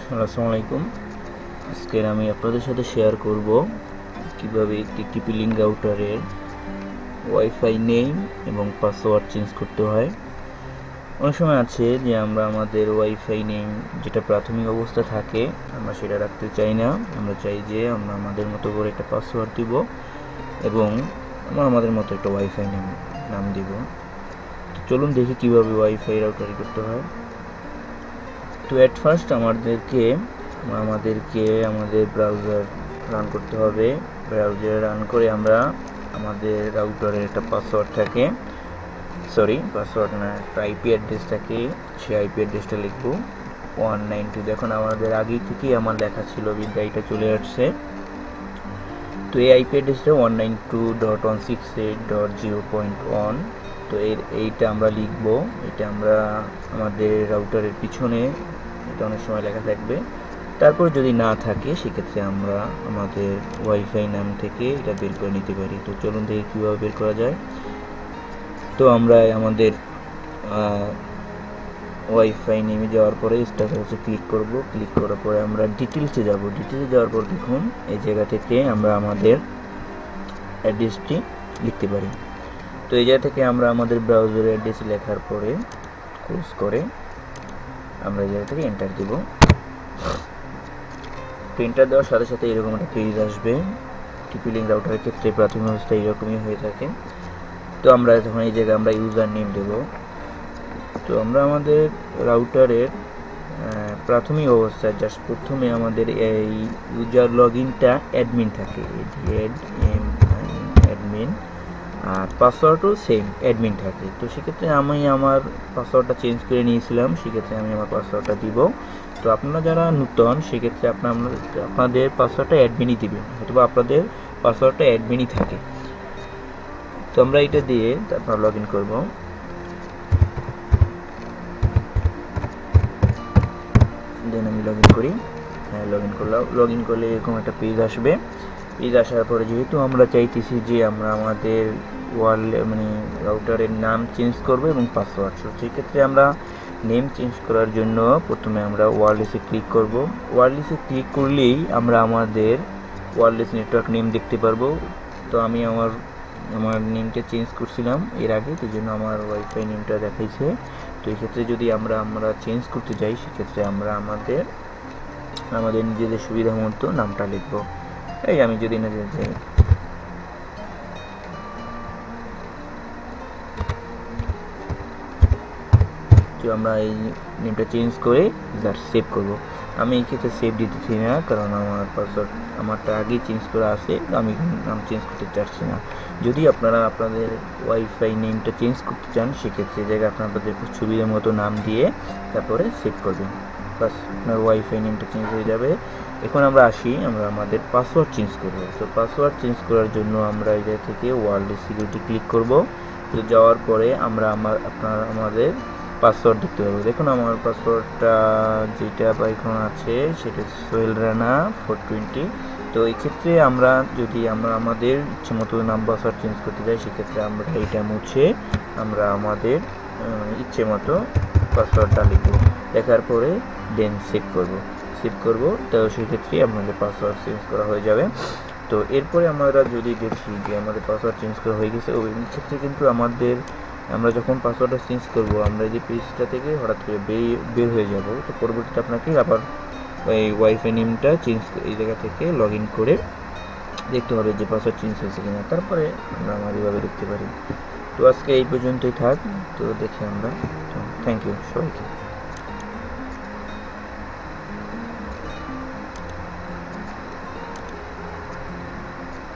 আসসালামু আলাইকুম। আজকে আমি আপনাদের সাথে শেয়ার করব কিভাবে একটি টিপি-লিঙ্ক রাউটারের ওয়াইফাই নেম এবং পাসওয়ার্ড চেঞ্জ করতে হয়। অনেক সময় আছে যে আমরা আমাদের ওয়াইফাই নেম যেটা প্রাথমিক অবস্থা থাকে আমরা সেটা রাখতে চাই না, আমরা চাই যে আমরা আমাদের মতো করে একটা পাসওয়ার্ড দিব এবং আমরা আমাদের মতো একটা ওয়াইফাই নাম দিব। তো চলুন দেখি কিভাবে ওয়াইফাই রাউটার করতে হয়। তো এট ফার্স্ট আমাদেরকে আমাদের ব্রাউজার রান করতে হবে। ব্রাউজার রান করে আমরা আমাদের রাউটারের একটা পাসওয়ার্ড থাকে, পাসওয়ার্ড না, একটা আইপি অ্যাড্রেস থাকে, সেই আইপি অ্যাড্রেসটা লিখবো 192। দেখুন আমাদের আগেই থেকেই আমার লেখা ছিল, কিন্তু এইটা চলে আসছে। তো এই আইপি অ্যাড্রেসটা 192.168.0.1। তো এইটা আমরা লিখবো, এটা আমরা আমাদের রাউটারের পিছনে এটা অনেক সময় লেখা থাকবে। তারপর যদি না থাকে সেক্ষেত্রে আমরা আমাদের ওয়াইফাই নাম থেকে এটা বের করে নিতে পারি। তো চলুন দেখি কীভাবে বের করা যায়। তো আমরা আমাদের ওয়াইফাই নেমে যাওয়ার পরে স্ট্যাটাসে ক্লিক করব। ক্লিক করার পরে আমরা ডিটেলসে যাব। ডিটেলসে যাওয়ার পর দেখুন এই জায়গা থেকে আমরা আমাদের অ্যাড্রেসটি লিখতে পারি। তো এই জায়গা থেকে আমরা আমাদের ব্রাউজারের অ্যাড্রেস লেখার পরে ক্লোজ করে আমরা এই জায়গা থেকে এন্টার দেব। এন্টার দেওয়ার সাথে সাথে এরকম একটা পেজ আসবে। টিপি-লিঙ্ক রাউটারের ক্ষেত্রে প্রাথমিক অবস্থায় এরকমই হয়ে থাকে। তো আমরা যখন এই জায়গায় আমরা ইউজার নেম দেব। তো আমরা আমাদের রাউটারের প্রাথমিক অবস্থায় জাস্ট প্রথমে আমাদের এই ইউজার লগইনটা অ্যাডমিন থাকে, অ্যাডমিন, আর পাসওয়ার্ডও সেম অ্যাডমিন থাকে। তো সেক্ষেত্রে আমি আমার পাসওয়ার্ডটা চেঞ্জ করে নিয়েছিলাম, সেক্ষেত্রে আমি আমার পাসওয়ার্ডটা দিব। তো আপনারা যারা নতুন সেক্ষেত্রে আপনাদের পাসওয়ার্ডটা অ্যাডমিনই দিবেন, অথবা আপনাদের পাসওয়ার্ডটা অ্যাডমিনই থাকে। তো আমরা এটা দিয়ে তারপর লগ ইন করবো। দেন আমি লগ ইন করি। হ্যাঁ, লগ ইন করলে এরকম একটা পেজ আসবে। পেজ আসার পরে যেহেতু আমরা চাইতেছি যে আমরা আমাদের রাউটারের নাম চেঞ্জ করবো এবং পাসওয়ার্ড, সেক্ষেত্রে আমরা নেম চেঞ্জ করার জন্য প্রথমে আমরা ওয়্যারলেসে ক্লিক করব। ওয়্যারলেসে ক্লিক করলেই আমরা আমাদের ওয়্যারলেস নেটওয়ার্ক নেম দেখতে পারবো। তো আমি আমার নেমটা চেঞ্জ করছিলাম এর আগে, সেই জন্য আমার ওয়াইফাই নেমটা দেখাইছে। তো এই ক্ষেত্রে যদি আমরা চেঞ্জ করতে যাই সেক্ষেত্রে আমরা আমাদের নিজেদের সুবিধা মতো নামটা লিখবো। এই আমি যদি না যাই, তো আমরা এই নেমটা চেঞ্জ করে সেভ করব। আমি এই ক্ষেত্রে সেভ দিতেছি না, কারণ আমার পাসওয়ার্ড আমারটা আগেই চেঞ্জ করা আছে, আমি নাম চেঞ্জ করতে চাচ্ছি না। যদি আপনারা আপনাদের ওয়াইফাই নেমটা চেঞ্জ করতে চান সেক্ষেত্রে জায়গায় আপনাদের সুবিধা মতো নাম দিয়ে তারপরে সেভ করবেন, বাস আপনার ওয়াইফাই নেমটা চেঞ্জ হয়ে যাবে। এখন আমরা আমাদের পাসওয়ার্ড চেঞ্জ করব। তো পাসওয়ার্ড চেঞ্জ করার জন্য আমরা এই জায়গা থেকে ওয়্যারলেস সিকিউরিটি ক্লিক করব। তো যাওয়ার পরে আমরা আমাদের পাসওয়ার্ড দেখতে পাবো। দেখুন আমার পাসওয়ার্ডটা যেটা এখন আছে সেটা সোহেল রানা 420। তো এই ক্ষেত্রে যদি আমরা আমাদের ইচ্ছে মতো নাম পাসওয়ার্ড চেঞ্জ করতে যাই সেক্ষেত্রে আমরা এইটা মুছে আমরা আমাদের ইচ্ছে মতো পাসওয়ার্ডটা লিখবো। লেখার পরে দেন সেভ করব। তো সেক্ষেত্রে আমাদের পাসওয়ার্ড চেঞ্জ করা হয়ে যাবে। তো এরপরে আমরা যদি দেখি যে আমাদের পাসওয়ার্ড চেঞ্জ করা হয়ে গেছে, ওই ক্ষেত্রে কিন্তু আমরা যখন পাসওয়ার্ডটা চেঞ্জ করব আমরা যে পেজটা থেকে হঠাৎ করে বের হয়ে যাব। তো পরবর্তীতে আপনাকে আবার ওই ওয়াইফাই নেমটা এই জায়গা থেকে লগ ইন করে দেখতে হবে যে পাসওয়ার্ড চেঞ্জ হয়েছে কিনা, তারপরে আমরা এইভাবে দেখতে পারি। তো আজকে এই পর্যন্তই থাক। তো দেখি আমরা। থ্যাংক ইউ সবাইকে।